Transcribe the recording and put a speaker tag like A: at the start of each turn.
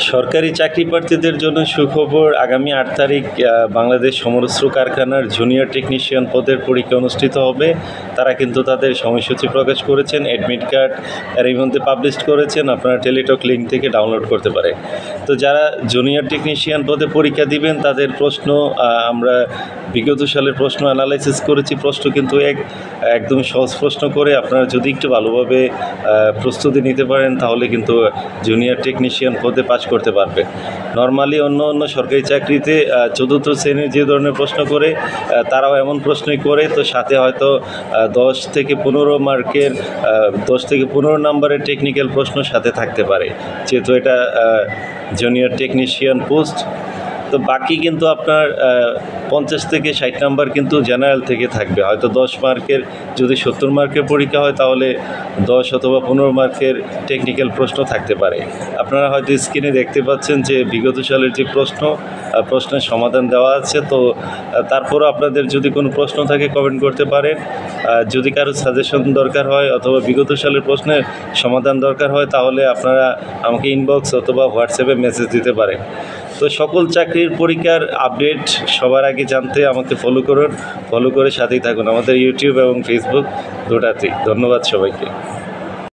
A: সরকারি চাকরি প্রার্থীদের জন্য সুখবর। আগামী ৮ তারিখ বাংলাদেশ সমরস্ত্র কারখানার জুনিয়র টেকনিশিয়ান পদের পরীক্ষা অনুষ্ঠিত হবে। তারা কিন্তু তাদের সময়সূচি প্রকাশ করেছেন, অ্যাডমিট কার্ড এর মধ্যে পাবলিশ করেছেন। আপনারা টেলিটক লিঙ্ক থেকে ডাউনলোড করতে পারে। তো যারা জুনিয়র টেকনিশিয়ান পদে পরীক্ষা দিবেন তাদের প্রশ্ন আমরা বিগত সালের প্রশ্ন অ্যানালাইসিস করেছি। প্রশ্ন কিন্তু একদম সহজ প্রশ্ন করে আপনারা যদি একটু ভালোভাবে প্রস্তুতি নিতে পারেন তাহলে কিন্তু জুনিয়র টেকনিশিয়ান পদে পাস করতে পারবে। নর্মালি অন্য সরকারি চাকরিতে চতুর্থ শ্রেণীর যে ধরনের প্রশ্ন করে তারাও এমন প্রশ্নই করে, তো সাথে হয়তো 10 থেকে 15 মার্কের 10 থেকে 15 নম্বরের টেকনিক্যাল প্রশ্ন সাথে থাকতে পারে, যেহেতু এটা জুনিয়র টেকনিশিয়ান পোস্ট। তো বাকি কিন্তু আপনার 50 থেকে 60 নাম্বার কিন্তু জেনারেল থেকে থাকবে। হয়তো 10 মার্কের যদি 70 মার্কের পরীক্ষা হয় তাহলে 10 অথবা 15 মার্কের টেকনিক্যাল প্রশ্ন থাকতে পারে। আপনারা হয়তো স্ক্রিনে দেখতে পাচ্ছেন যে বিগত সালের যে প্রশ্নের সমাধান দেওয়া আছে। তো তারপরও আপনাদের যদি কোনো প্রশ্ন থাকে কমেন্ট করতে পারেন। যদি কারো সাজেশন দরকার হয় অথবা বিগত সালের প্রশ্নের সমাধান দরকার হয় তাহলে আপনারা আমাকে ইনবক্স অথবা হোয়াটসঅ্যাপে মেসেজ দিতে পারেন। তো সকল চাকরির পরীক্ষার আপডেট সবার আগে জানতে আমাকে ফলো করে সাথেই থাকুন আমাদের ইউটিউব এবং ফেসবুক দুটাতেই। ধন্যবাদ সবাইকে।